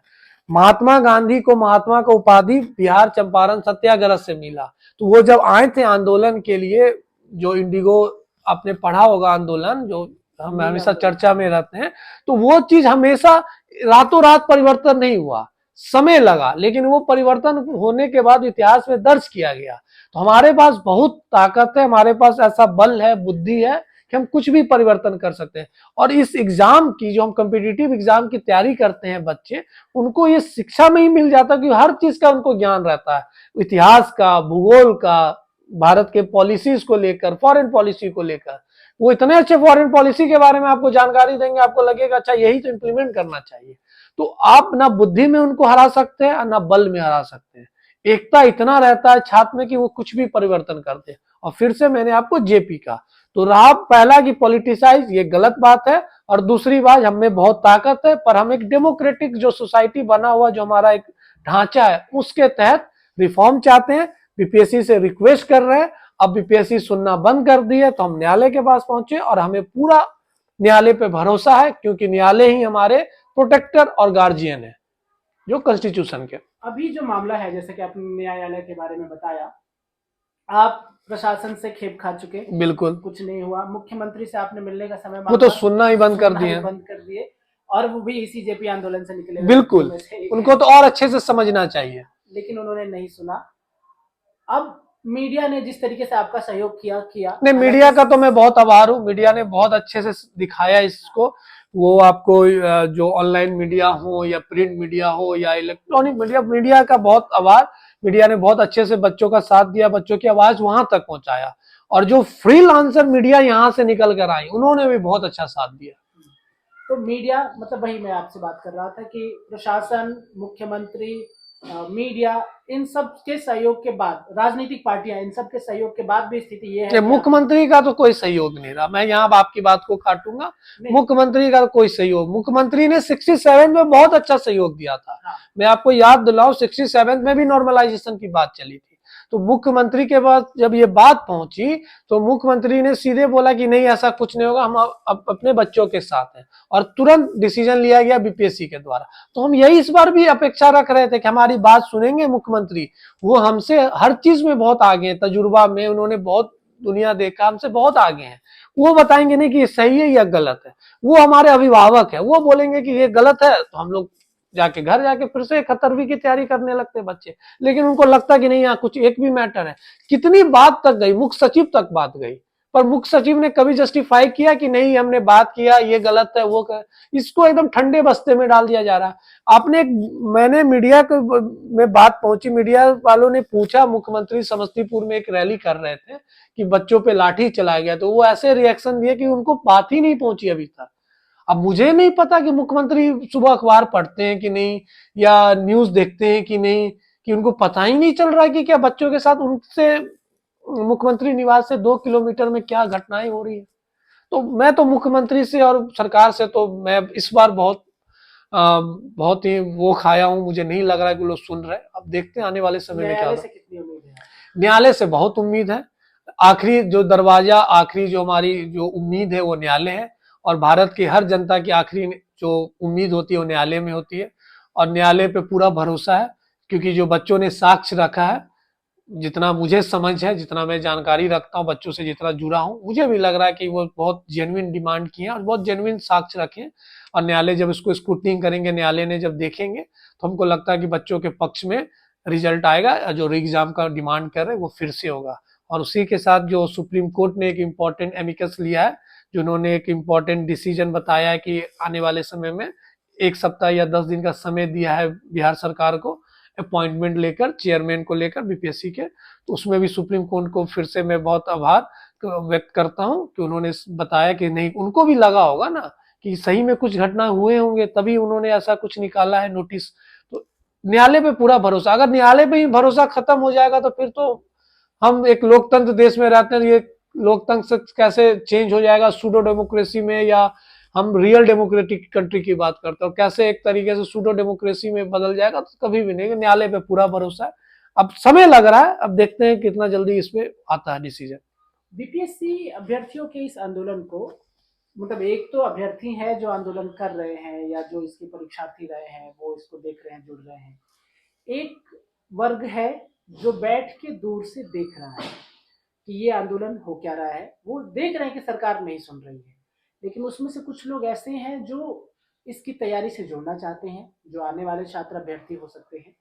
महात्मा गांधी को महात्मा का उपाधि बिहार चंपारण सत्याग्रह से मिला। तो वो जब आए थे आंदोलन के लिए, जो इंडिगो आपने पढ़ा होगा आंदोलन जो हम हमेशा चर्चा में रहते हैं, तो वो चीज हमेशा रातों रात परिवर्तन नहीं हुआ, समय लगा, लेकिन वो परिवर्तन होने के बाद इतिहास में दर्ज किया गया। तो हमारे पास बहुत ताकत है, हमारे पास ऐसा बल है, बुद्धि है कि हम कुछ भी परिवर्तन कर सकते हैं। और इस एग्जाम की जो हम कॉम्पिटिटिव एग्जाम की तैयारी करते हैं बच्चे, उनको ये शिक्षा में ही मिल जाता है कि हर चीज का उनको ज्ञान रहता है, इतिहास का, भूगोल का, भारत के पॉलिसीज को लेकर, फॉरेन पॉलिसी को लेकर। वो इतने अच्छे फॉरेन पॉलिसी के बारे में आपको जानकारी देंगे, आपको लगेगा अच्छा यही तो इम्प्लीमेंट करना चाहिए। तो आप ना बुद्धि में उनको हरा सकते हैं ना बल में हरा सकते हैं। एकता इतना रहता है छात्र में कि वो कुछ भी परिवर्तन करते हैं। और फिर से मैंने आपको जेपी का तो रहा पहला कि पॉलिटिसाइज, ये गलत बात है। और दूसरी बात, हम में बहुत ताकत है, पर हम एक डेमोक्रेटिक जो सोसाइटी बना हुआ, जो हमारा एक ढांचा है, उसके तहत रिफॉर्म चाहते हैं। बीपीएससी से रिक्वेस्ट कर रहे हैं, अब बीपीएससी सुनना बंद कर दी है, तो हम न्यायालय के पास पहुंचे और हमें पूरा न्यायालय पे भरोसा है, क्योंकि न्यायालय ही हमारे प्रोटेक्टर और गार्जियन है जो कॉन्स्टिट्यूशन के। अभी जो मामला है, जैसे कि आपने न्यायालय के बारे में बताया, आप प्रशासन से खेप खा चुके, बिल्कुल कुछ नहीं हुआ। मुख्यमंत्री से आपने मिलने का समय वो तो सुनना ही बंद कर दिए, और वो भी इसी जेपी आंदोलन से निकले। बिल्कुल, उनको तो और अच्छे से समझना चाहिए, लेकिन उन्होंने नहीं सुना। अब मीडिया ने जिस तरीके से आपका सहयोग किया नहीं, मीडिया का तो मैं बहुत आभार हूँ। मीडिया ने बहुत अच्छे से दिखाया इसको। वो आपको जो ऑनलाइन मीडिया हो या प्रिंट मीडिया हो या इलेक्ट्रॉनिक मीडिया, मीडिया का बहुत आभार। मीडिया ने बहुत अच्छे से बच्चों का साथ दिया, बच्चों की आवाज वहां तक पहुंचाया। और जो फ्रीलांसर मीडिया यहाँ से निकल कर आई, उन्होंने भी बहुत अच्छा साथ दिया। तो मीडिया, मतलब वही मैं आपसे बात कर रहा था कि प्रशासन, मुख्यमंत्री, मीडिया, इन सब के सहयोग के बाद, राजनीतिक पार्टियां, इन सब के सहयोग के बाद भी स्थिति ये है। मुख्यमंत्री का तो कोई सहयोग नहीं रहा, मैं यहाँ आपकी बात को काटूंगा। मुख्यमंत्री का कोई सहयोग, मुख्यमंत्री ने 67 में बहुत अच्छा सहयोग दिया था। हाँ। मैं आपको याद दिलाऊं, 67 में भी नॉर्मलाइजेशन की बात चली थी। तो मुख्यमंत्री के पास जब ये बात पहुंची, तो मुख्यमंत्री ने सीधे बोला कि नहीं ऐसा कुछ नहीं होगा, हम अपने बच्चों के साथ हैं। और तुरंत डिसीजन लिया गया बीपीएससी के द्वारा। तो हम यही इस बार भी अपेक्षा रख रहे थे कि हमारी बात सुनेंगे मुख्यमंत्री। वो हमसे हर चीज में बहुत आगे हैं, तजुर्बा में उन्होंने बहुत दुनिया देखा, हमसे बहुत आगे हैं। वो बताएंगे नहीं कि ये सही है या गलत है, वो हमारे अभिभावक है। वो बोलेंगे कि ये गलत है, तो हम लोग जाके घर जाके फिर से 71वीं की तैयारी करने लगते बच्चे। लेकिन उनको लगता कि नहीं यहाँ कुछ एक भी मैटर है। कितनी बात तक गई, मुख्य सचिव तक बात गई, पर मुख्य सचिव ने कभी जस्टिफाई किया कि नहीं हमने बात किया, ये गलत है, वो इसको एकदम ठंडे बस्ते में डाल दिया जा रहा है। आपने मैंने मीडिया में बात पहुंची, मीडिया वालों ने पूछा, मुख्यमंत्री समस्तीपुर में एक रैली कर रहे थे कि बच्चों पे लाठी चला गया, तो वो ऐसे रिएक्शन दिए कि उनको बात ही नहीं पहुंची अभी तक। अब मुझे नहीं पता कि मुख्यमंत्री सुबह अखबार पढ़ते हैं कि नहीं, या न्यूज देखते हैं कि नहीं, कि उनको पता ही नहीं चल रहा है कि क्या बच्चों के साथ उनसे मुख्यमंत्री निवास से 2 किलोमीटर में क्या घटनाएं हो रही है। तो मैं तो मुख्यमंत्री से और सरकार से तो मैं इस बार बहुत ही वो खाया हूं। मुझे नहीं लग रहा है कि लोग सुन रहे हैं। अब देखते हैं आने वाले समय में क्या होगा। कितनी उम्मीद है? न्यायालय से बहुत उम्मीद है। आखिरी जो दरवाजा, आखिरी जो हमारी जो उम्मीद है वो न्यायालय है। और भारत की हर जनता की आखिरी जो उम्मीद होती है वो न्यायालय में होती है। और न्यायालय पे पूरा भरोसा है, क्योंकि जो बच्चों ने साक्ष्य रखा है जितना मुझे समझ है, जितना मैं जानकारी रखता हूँ, बच्चों से जितना जुड़ा हूँ, मुझे भी लग रहा है कि वो बहुत जेन्युइन डिमांड किए हैं और बहुत जेन्युइन साक्ष्य रखे हैं। और न्यायालय जब इसको स्क्रूटनिंग करेंगे, न्यायालय ने जब देखेंगे, तो हमको लगता है कि बच्चों के पक्ष में रिजल्ट आएगा। जो री एग्जाम का डिमांड कर रहे हैं वो फिर से होगा। और उसी के साथ जो सुप्रीम कोर्ट ने एक इम्पॉर्टेंट एमिकस लिया है, जिन्होंने एक इम्पॉर्टेंट डिसीजन बताया है कि आने वाले समय में 1 सप्ताह या 10 दिन का समय दिया है बिहार सरकार को अपॉइंटमेंट लेकर, चेयरमैन को लेकर बीपीएससी के। तो उसमें भी सुप्रीम कोर्ट को फिर से मैं बहुत आभार व्यक्त करता हूं कि उन्होंने बताया कि नहीं, उनको भी लगा होगा ना कि सही में कुछ घटना हुए होंगे, तभी उन्होंने ऐसा कुछ निकाला है नोटिस। तो न्यायालय पे पूरा भरोसा, अगर न्यायालय पे ही भरोसा खत्म हो जाएगा तो फिर तो हम एक लोकतंत्र देश में रहते हैं, ये लोकतंत्र कैसे चेंज हो जाएगा सूडो डेमोक्रेसी में, या हम रियल डेमोक्रेटिक कंट्री की बात करते हैं, और कैसे एक तरीके से सूडो डेमोक्रेसी में बदल जाएगा, तो कभी भी नहीं। न्यायालय पे पूरा भरोसा है। अब समय लग रहा है, अब देखते हैं कितना जल्दी इसमें आता है डिसीजन। बीपीएससी अभ्यर्थियों के इस आंदोलन को, मतलब एक तो अभ्यर्थी है जो आंदोलन कर रहे हैं या जो इसके परीक्षार्थी रहे हैं वो इसको देख रहे हैं, जुड़ रहे हैं। एक वर्ग है जो बैठ के दूर से देख रहा है कि ये आंदोलन हो क्या रहा है, वो देख रहे हैं कि सरकार नहीं सुन रही है। लेकिन उसमें से कुछ लोग ऐसे हैं जो इसकी तैयारी से जुड़ना चाहते हैं, जो आने वाले छात्र अभ्यर्थी हो सकते हैं।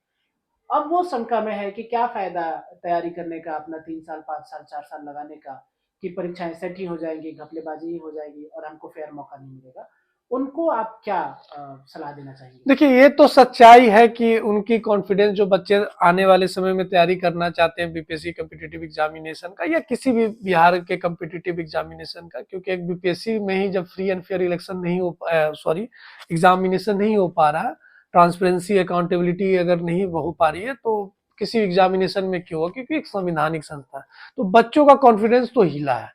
अब वो शंका में है कि क्या फायदा तैयारी करने का, अपना 3 साल 5 साल 4 साल लगाने का, कि परीक्षाएं सेट ही हो जाएंगी, घपलेबाजी ही हो जाएगी और हमको फेयर मौका नहीं मिलेगा। उनको आप क्या सलाह देना चाहेंगे? देखिए, ये तो सच्चाई है कि उनकी कॉन्फिडेंस, जो बच्चे आने वाले समय में तैयारी करना चाहते हैं बीपीएससी कम्पिटिटिव एग्जामिनेशन का या किसी भी बिहार के कम्पिटिटिव एग्जामिनेशन का, क्योंकि एक बीपीएससी में ही जब फ्री एंड फेयर इलेक्शन नहीं हो, सॉरी, एग्जामिनेशन नहीं हो पा रहा है, ट्रांसपेरेंसी अकाउंटेबिलिटी अगर नहीं हो पा रही है, तो किसी एग्जामिनेशन में क्यों हो, क्योंकि एक संवैधानिक संस्था है। तो बच्चों का कॉन्फिडेंस तो हिला है।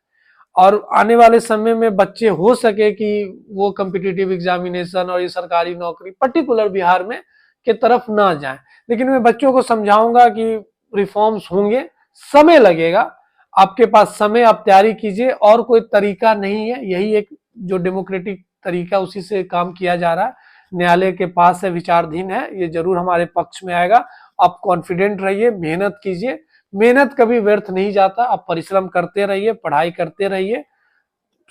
और आने वाले समय में बच्चे हो सके कि वो कम्पिटिटिव एग्जामिनेशन और ये सरकारी नौकरी पर्टिकुलर बिहार में के तरफ ना जाए। लेकिन मैं बच्चों को समझाऊंगा कि रिफॉर्म्स होंगे, समय लगेगा, आपके पास समय, आप तैयारी कीजिए, और कोई तरीका नहीं है, यही एक जो डेमोक्रेटिक तरीका, उसी से काम किया जा रहा है। न्यायालय के पास है, विचाराधीन है, ये जरूर हमारे पक्ष में आएगा। आप कॉन्फिडेंट रहिए, मेहनत कीजिए, मेहनत कभी व्यर्थ नहीं जाता। आप परिश्रम करते रहिए, पढ़ाई करते रहिए,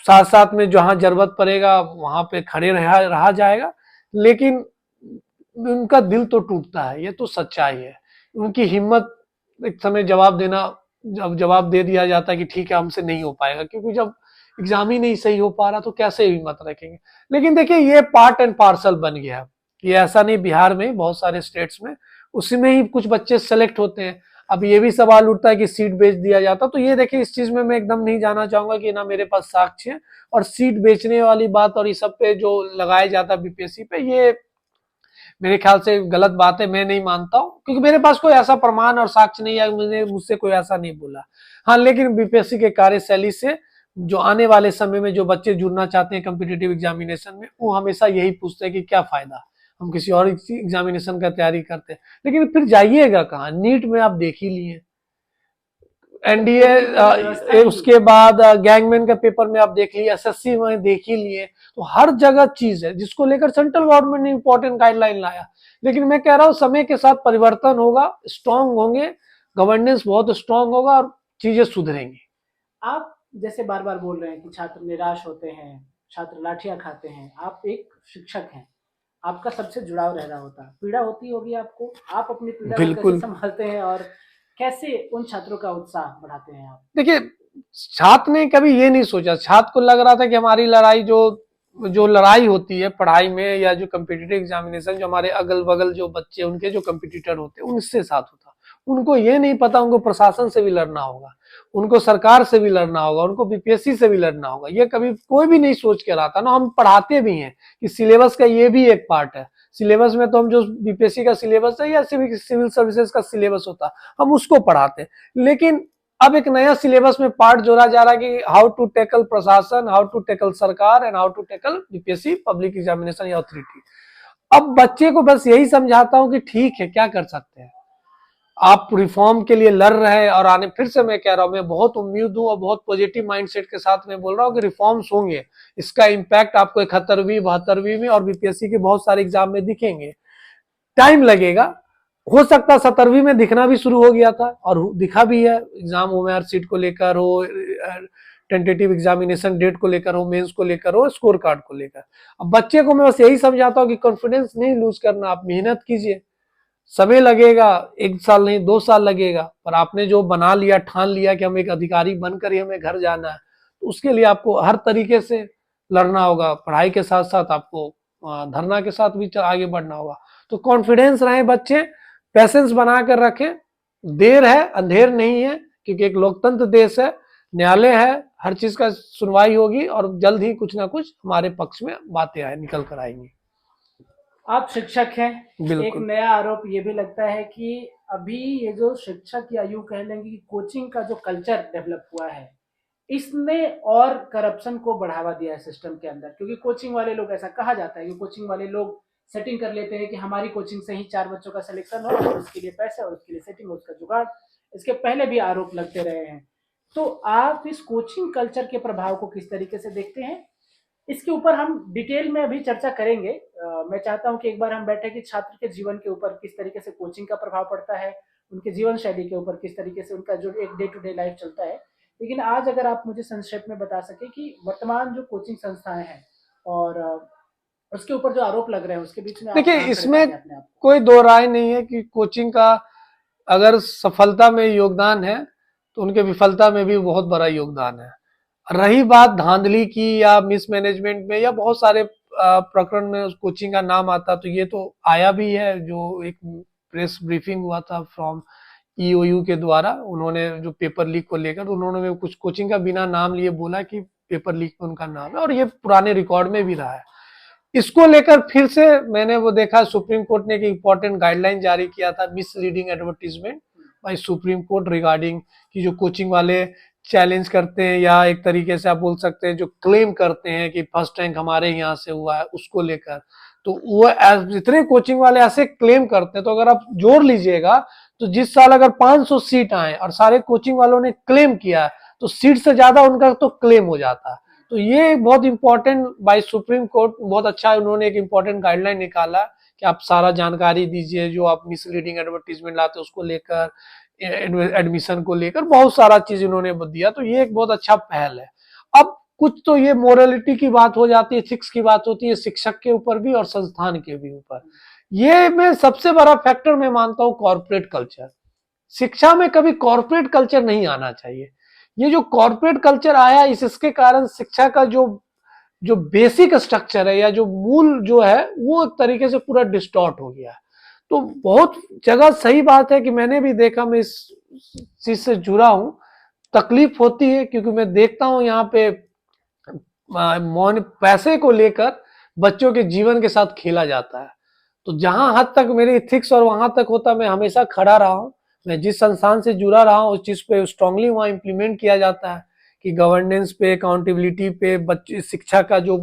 साथ साथ में जहां जरूरत पड़ेगा वहां पे खड़े रहा जाएगा। लेकिन उनका दिल तो टूटता है, ये तो सच्चाई है। उनकी हिम्मत, एक समय जवाब देना, जब जवाब दे दिया जाता है कि ठीक है हमसे नहीं हो पाएगा, क्योंकि जब एग्जाम ही नहीं सही हो पा रहा तो कैसे हिम्मत रखेंगे। लेकिन देखिए, ये पार्ट एंड पार्सल बन गया है। ये ऐसा नहीं, बिहार में बहुत सारे स्टेट्स में उसी में ही कुछ बच्चे सेलेक्ट होते हैं। अब ये भी सवाल उठता है कि सीट बेच दिया जाता, तो ये देखिए, इस चीज में मैं एकदम नहीं जाना चाहूंगा कि ना मेरे पास साक्ष्य है। और सीट बेचने वाली बात और इस सब पे जो लगाया जाता है बीपीएससी पे, ये मेरे ख्याल से गलत बात है, मैं नहीं मानता हूँ, क्योंकि मेरे पास कोई ऐसा प्रमाण और साक्ष्य नहीं है, मैंने मुझसे कोई ऐसा नहीं बोला। हाँ, लेकिन बीपीएससी के कार्यशैली से जो आने वाले समय में जो बच्चे जुड़ना चाहते हैं कम्पिटिटिव एग्जामिनेशन में, वो हमेशा यही पूछते हैं कि क्या फायदा, हम किसी और एग्जामिनेशन का तैयारी करते हैं। लेकिन फिर जाइएगा कहाँ, नीट में आप देख ही लिए, एनडीए, उसके बाद गैंगमैन का पेपर में आप देख लिए, एसएससी में देख ही लिए। तो हर जगह चीज है जिसको लेकर सेंट्रल गवर्नमेंट ने इंपॉर्टेंट गाइडलाइन लाया। लेकिन मैं कह रहा हूँ समय के साथ परिवर्तन होगा, स्ट्रांग होंगे, गवर्नेंस बहुत स्ट्रांग होगा और चीजें सुधरेंगी। आप जैसे बार बार बोल रहे हैं कि छात्र निराश होते हैं, छात्र लाठियां खाते हैं, आप एक शिक्षक हैं, आपका सबसे जुड़ाव रह रहा होता, पीड़ा होती होगी आपको, आप अपनी पीड़ा को कैसे बिल्कुल। संभालते हैं और कैसे उन छात्रों का उत्साह बढ़ाते हैं आप? देखिए, छात्र ने कभी ये नहीं सोचा, छात्र को लग रहा था कि हमारी लड़ाई, जो जो लड़ाई होती है पढ़ाई में या जो कम्पिटिटिव एग्जामिनेशन, जो हमारे अगल बगल जो बच्चे उनके जो कम्पिटिटर होते हैं उनसे साथ होता। उनको ये नहीं पता, उनको प्रशासन से भी लड़ना होगा, उनको सरकार से भी लड़ना होगा, उनको बीपीएससी से भी लड़ना होगा। ये कभी कोई भी नहीं सोच के रहा था ना। हम पढ़ाते भी हैं कि सिलेबस का ये भी एक पार्ट है। सिलेबस में तो हम जो बीपीएससी का सिलेबस है या सिविल सर्विसेज का सिलेबस होता, हम उसको पढ़ाते हैं। लेकिन अब एक नया सिलेबस में पार्ट जोड़ा जा रहा है कि हाउ टू टैकल प्रशासन, हाउ टू टैकल सरकार and how to tackle BPSC public examination authority. अब बच्चे को बस यही समझाता हूं कि ठीक है, क्या कर सकते हैं, आप रिफॉर्म के लिए लड़ रहे हैं। और आने, फिर से मैं कह रहा हूं, मैं बहुत उम्मीद हूं और बहुत पॉजिटिव माइंडसेट के साथ मैं बोल रहा हूं कि रिफॉर्म्स होंगे। इसका इम्पैक्ट आपको 71वीं 72वीं में और बीपीएससी के बहुत सारे एग्जाम में दिखेंगे। टाइम लगेगा, हो सकता 17वीं में दिखना भी शुरू हो गया था और दिखा भी है, एग्जाम ओएमआर सीट को लेकर हो, टेंटेटिव एग्जामिनेशन डेट को लेकर हो, मेंस को लेकर हो, स्कोर कार्ड को लेकर। अब बच्चे को मैं बस यही समझाता हूँ कि कॉन्फिडेंस नहीं लूज करना, आप मेहनत कीजिए, समय लगेगा, 1 साल नहीं 2 साल लगेगा, पर आपने जो बना लिया, ठान लिया कि हम एक अधिकारी बनकर ही हमें घर जाना है, तो उसके लिए आपको हर तरीके से लड़ना होगा, पढ़ाई के साथ साथ आपको धरना के साथ भी आगे बढ़ना होगा। तो कॉन्फिडेंस रहे बच्चे, पैसेंस बना कर रखें, देर है अंधेर नहीं है, क्योंकि एक लोकतंत्र देश है, न्यायालय है, हर चीज का सुनवाई होगी और जल्द ही कुछ ना कुछ हमारे पक्ष में बातें आए निकल कर आएंगी। आप शिक्षक हैं, एक बिल्कुल। नया आरोप ये भी लगता है कि अभी ये जो शिक्षक या यूं कह लेंगे कि कोचिंग का जो कल्चर डेवलप हुआ है, इसने और करप्शन को बढ़ावा दिया है सिस्टम के अंदर, क्योंकि कोचिंग वाले लोग, ऐसा कहा जाता है कि कोचिंग वाले लोग सेटिंग कर लेते हैं कि हमारी कोचिंग से ही 4 बच्चों का सिलेक्शन हो और उसके लिए पैसे और उसके लिए सेटिंग, उसका जुगाड़। इसके पहले भी आरोप लगते रहे हैं। तो आप इस कोचिंग कल्चर के प्रभाव को किस तरीके से देखते हैं? इसके ऊपर हम डिटेल में अभी चर्चा करेंगे। मैं चाहता हूं कि एक बार हम बैठे कि छात्र के जीवन के ऊपर किस तरीके से कोचिंग का प्रभाव पड़ता है, उनके जीवन शैली के ऊपर किस तरीके से उनका जो एक डे टू डे लाइफ चलता है। लेकिन आज अगर आप मुझे संक्षेप में बता सके कि वर्तमान जो कोचिंग संस्थाएं हैं और उसके ऊपर जो आरोप लग रहे हैं उसके बीच में आप देखिए, कहाँ खड़े इसमें पाते हैं अपने आप को? कोई दो राय नहीं है कि कोचिंग का अगर सफलता में योगदान है तो उनके विफलता में भी बहुत बड़ा योगदान है। रही बात धांधली की या मिसमैनेजमेंट में या बहुत सारे प्रकरण में उस कोचिंग का नाम आता, तो ये तो आया भी है, जो एक प्रेस ब्रीफिंग हुआ था फ्रॉम ईओयू के द्वारा, उन्होंने जो पेपर लीक को लेकर उन्होंने कुछ कोचिंग का बिना नाम लिए बोला कि पेपर लीक में उनका नाम है, और ये पुराने रिकॉर्ड में भी रहा है। इसको लेकर फिर से मैंने वो देखा, सुप्रीम कोर्ट ने एक इंपॉर्टेंट गाइडलाइन जारी किया था, misleading advertisement by supreme court regarding कि जो कोचिंग वाले चैलेंज करते हैं या एक तरीके से आप बोल सकते हैं जो क्लेम करते हैं कि फर्स्ट रैंक हमारे यहाँ से हुआ है, उसको लेकर तो वो जितने कोचिंग वाले ऐसे क्लेम करते हैं, तो अगर आप जोड़ लीजिएगा तो जिस साल अगर 500 सीट आए और सारे कोचिंग वालों ने क्लेम किया, तो सीट से ज्यादा उनका तो क्लेम हो जाता है। तो ये बहुत इंपॉर्टेंट बाय सुप्रीम कोर्ट, बहुत अच्छा उन्होंने एक इंपॉर्टेंट गाइडलाइन निकाला कि आप सारा जानकारी दीजिए, जो आप मिसलीडिंग एडवर्टीजमेंट लाते उसको लेकर, एडमिशन को लेकर बहुत सारा चीज इन्होंने दिया। तो ये एक बहुत अच्छा पहल है। अब कुछ तो ये मोरालिटी की बात हो जाती है, एथिक्स की बात होती है, शिक्षक के ऊपर भी और संस्थान के भी ऊपर। ये मैं सबसे बड़ा फैक्टर मैं मानता हूं कॉर्पोरेट कल्चर। शिक्षा में कभी कॉर्पोरेट कल्चर नहीं आना चाहिए। ये जो कॉर्पोरेट कल्चर आया, इसके कारण शिक्षा का जो जो बेसिक स्ट्रक्चर है या जो मूल जो है वो एक तरीके से पूरा डिस्टॉर्ट हो गया है। तो बहुत जगह सही बात है कि मैंने भी देखा, मैं इस चीज से जुड़ा हूं, तकलीफ होती है क्योंकि मैं देखता हूं यहाँ पे पैसे को लेकर बच्चों के जीवन के साथ खेला जाता है। तो जहां हद तक मेरी इथिक्स और वहां तक होता, मैं हमेशा खड़ा रहा हूं। मैं जिस संस्थान से जुड़ा रहा हूं उस चीज पे स्ट्रांगली वहां इंप्लीमेंट किया जाता है कि गवर्नेंस पे, अकाउंटेबिलिटी पे, बच्चे शिक्षा का जो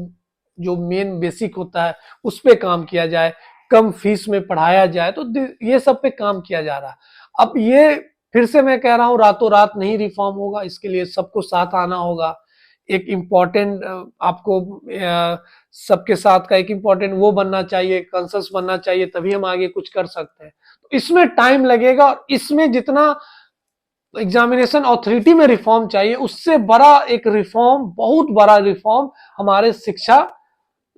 जो मेन बेसिक होता है उस पे काम किया जाए, कम फीस में पढ़ाया जाए, तो ये सब पे काम किया जा रहा है। अब ये फिर से मैं कह रहा हूं, रातों रात नहीं रिफॉर्म होगा, इसके लिए सबको साथ आना होगा। एक इम्पॉर्टेंट आपको सबके साथ का एक इम्पॉर्टेंट वो बनना चाहिए, कंसेंसस बनना चाहिए, तभी हम आगे कुछ कर सकते हैं। तो इसमें टाइम लगेगा और इसमें जितना एग्जामिनेशन अथॉरिटी में रिफॉर्म चाहिए, उससे बड़ा एक रिफॉर्म, बहुत बड़ा रिफॉर्म हमारे शिक्षा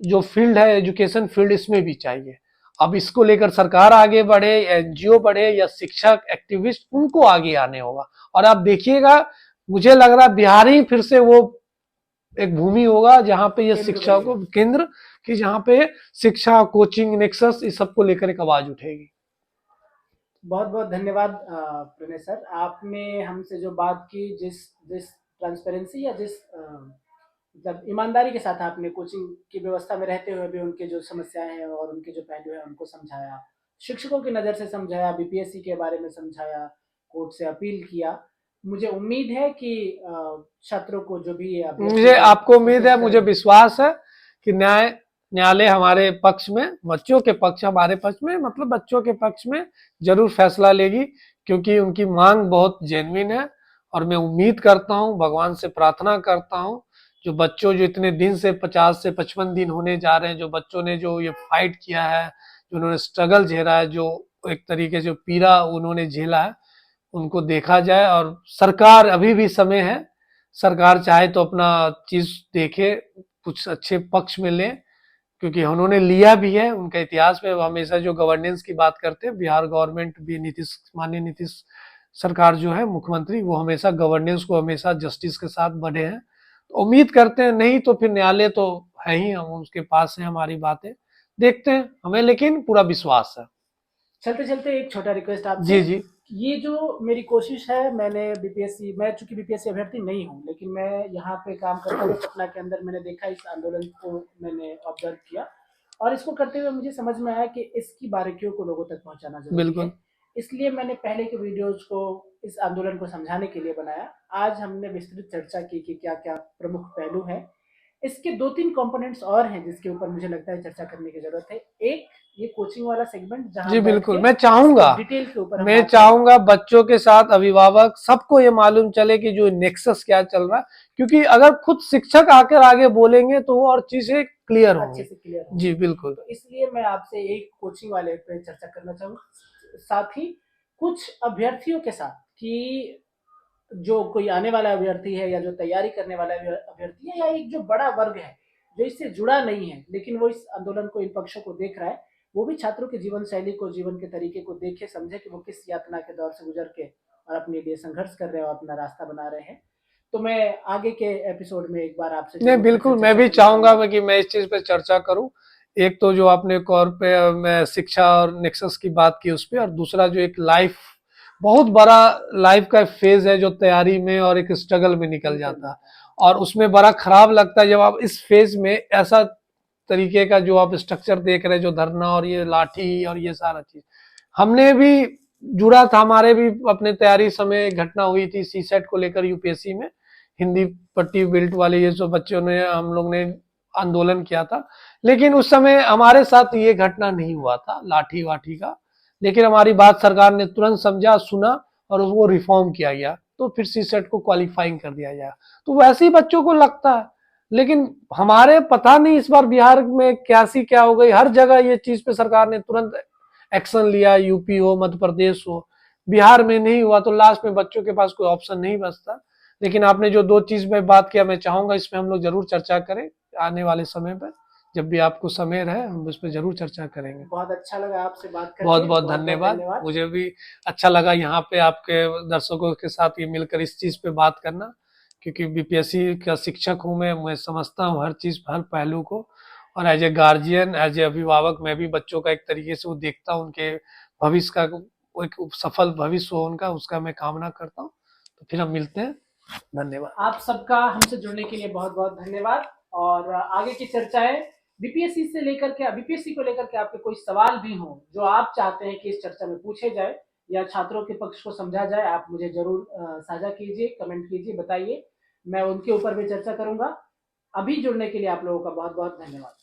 जो फील्ड है, एजुकेशन फील्ड, इसमें भी चाहिए। अब इसको लेकर सरकार आगे बढ़े, एनजीओ बढ़े या शिक्षक एक्टिविस्ट, उनको आगे आने होगा। और आप देखिएगा, मुझे लग रहा है बिहार ही फिर से वो एक भूमि होगा जहां पे ये शिक्षा को केंद्र, कि जहां पे शिक्षा, कोचिंग, नेक्सस, इस सब को लेकर एक आवाज उठेगी। बहुत बहुत धन्यवाद प्रणय सर, आपने हमसे जो बात की, जिस जिस ट्रांसपेरेंसी या जिस मतलब ईमानदारी के साथ आपने कोचिंग की व्यवस्था में रहते हुए भी उनके जो समस्याएं हैं और उनके जो पहलू हैं उनको समझाया, शिक्षकों की नज़र से समझाया, बीपीएससी के बारे में समझाया, कोर्ट से अपील किया। मुझे उम्मीद है कि छात्रों को जो भी मुझे आपको उम्मीद है, मुझे विश्वास है कि न्यायालय हमारे पक्ष में, बच्चों के पक्ष, हमारे पक्ष में मतलब बच्चों के पक्ष में जरूर फैसला लेगी, क्योंकि उनकी मांग बहुत जेन्युइन है। और मैं उम्मीद करता हूं, भगवान से प्रार्थना करता हूं, जो बच्चों जो इतने दिन से 50 से 55 दिन होने जा रहे हैं, जो बच्चों ने जो ये फाइट किया है, जो उन्होंने स्ट्रगल झेला है, जो एक तरीके से पीड़ा उन्होंने झेला है उनको देखा जाए। और सरकार अभी भी समय है, सरकार चाहे तो अपना चीज देखे, कुछ अच्छे पक्ष में ले, क्योंकि उन्होंने लिया भी है। उनका इतिहास में हमेशा जो गवर्नेंस की बात करते हैं, बिहार गवर्नमेंट भी माननीय नीतीश सरकार जो है मुख्यमंत्री, वो हमेशा गवर्नेंस को हमेशा जस्टिस के साथ बढ़े हैं। तो उम्मीद करते हैं, नहीं तो फिर न्यायालय तो है ही, हम उसके पास है, हमारी बातें देखते हैं, हमें लेकिन पूरा विश्वास है। चलते चलते एक छोटा रिक्वेस्ट आपसे। जी जी। ये जो मेरी कोशिश है, मैंने बीपीएससी, मैं चूंकि बीपीएससी अभ्यर्थी नहीं हूँ, लेकिन मैं यहाँ पे काम करते हुए पटना के अंदर मैंने देखा, इस आंदोलन को मैंने ऑब्जर्व किया, और इसको करते हुए मुझे समझ में आया कि इसकी बारीकियों को लोगों तक पहुंचाना जरूरी बिल्कुल। है। इसलिए मैंने पहले के वीडियोज को इस आंदोलन को समझाने के लिए बनाया। आज हमने विस्तृत चर्चा की कि क्या क्या प्रमुख पहलू हैं। इसके 2-3 कंपोनेंट्स और हैं जिसके ऊपर मुझे लगता है चर्चा करने की जरूरत है। एक, ये कोचिंग वाला सेगमेंट जहां जी बैठ बिल्कुल, के मैं चाहूंगा, डिटेल के ऊपर हम मैं बात करें। चाहूंगा बच्चों के साथ अभिभावक सबको ये मालूम चले कि जो नेक्सस क्या चल रहा है, क्योंकि अगर खुद शिक्षक आकर आगे बोलेंगे तो वो और चीजें क्लियर अच्छे होंगी। से क्लियर होंगे। जी बिल्कुल। तो इसलिए मैं आपसे एक कोचिंग वाले पे चर्चा करना चाहूंगा, साथ ही कुछ अभ्यर्थियों के साथ, कि जो कोई आने वाला अभ्यर्थी है या जो तैयारी करने वाला अभ्यर्थी है, या एक जो बड़ा वर्ग है जो इससे जुड़ा नहीं है लेकिन वो इस आंदोलन को, इन पक्षों को देख रहा है, वो भी छात्रों की जीवन शैली को, जीवन के तरीके को देखे, समझे कि वो किस यातना के दौर से गुजर के और अपने लिए संघर्ष कर रहे हैं और अपना रास्ता बना रहे हैं। तो मैं आगे के एपिसोड में एक बार आपसे नहीं बिल्कुल, मैं भी चाहूंगा कि मैं इस चीज पे चर्चा करूं। एक तो जो आपने कॉर पे मैं शिक्षा और नेक्सस की बात की उस पर, और दूसरा जो एक लाइफ, बहुत बड़ा लाइफ का फेज है जो तैयारी में और एक स्ट्रगल में निकल जाता है, और उसमें बड़ा खराब लगता है जब आप इस फेज में ऐसा तरीके का जो आप स्ट्रक्चर देख रहे हैं, जो धरना और ये लाठी और ये सारा चीज, हमने भी जुड़ा था, हमारे भी अपने तैयारी समय एक घटना हुई थी सी सेट को लेकर यूपीएससी में, हिंदी पट्टी बेल्ट वाले ये सब बच्चों ने, हम लोग ने आंदोलन किया था, लेकिन उस समय हमारे साथ ये घटना नहीं हुआ था लाठी वाठी का, लेकिन हमारी बात सरकार ने तुरंत समझा, सुना, और वो रिफॉर्म किया गया, तो फिर सी सेट को क्वालिफाइंग कर दिया गया। तो वैसे ही बच्चों को लगता है, लेकिन हमारे पता नहीं इस बार बिहार में कैसी क्या हो गई, हर जगह ये चीज पे सरकार ने तुरंत एक्शन लिया, यूपी हो, मध्य प्रदेश हो, बिहार में नहीं हुआ, तो लास्ट में बच्चों के पास कोई ऑप्शन नहीं बचता। लेकिन आपने जो 2 चीज में बात किया, मैं चाहूंगा इसमें हम लोग जरूर चर्चा करें आने वाले समय पर, जब भी आपको समय रहे हम उस पर जरूर चर्चा करेंगे। बहुत अच्छा लगा आपसे बात करके। बहुत बहुत धन्यवाद। मुझे भी अच्छा लगा यहाँ पे आपके दर्शकों के साथ ये मिलकर इस चीज पे बात करना, क्योंकि बीपीएससी का शिक्षक हूँ मैं समझता हूँ हर चीज, हर पहलू को, और as a guardian, as a अभिभावक, मैं भी बच्चों का एक तरीके से वो देखता हूँ, उनके भविष्य का एक सफल भविष्य हो उनका, उसका मैं कामना करता हूँ। तो फिर हम मिलते हैं, धन्यवाद। आप सबका हमसे जुड़ने के लिए बहुत बहुत धन्यवाद। और आगे की चर्चाएं बीपीएससी से लेकर के, बीपीएससी को लेकर के आपके कोई सवाल भी हो जो आप चाहते हैं कि इस चर्चा में पूछे जाए या छात्रों के पक्ष को समझा जाए, आप मुझे जरूर साझा कीजिए, कमेंट कीजिए, बताइए, मैं उनके ऊपर भी चर्चा करूंगा। अभी जुड़ने के लिए आप लोगों का बहुत बहुत धन्यवाद।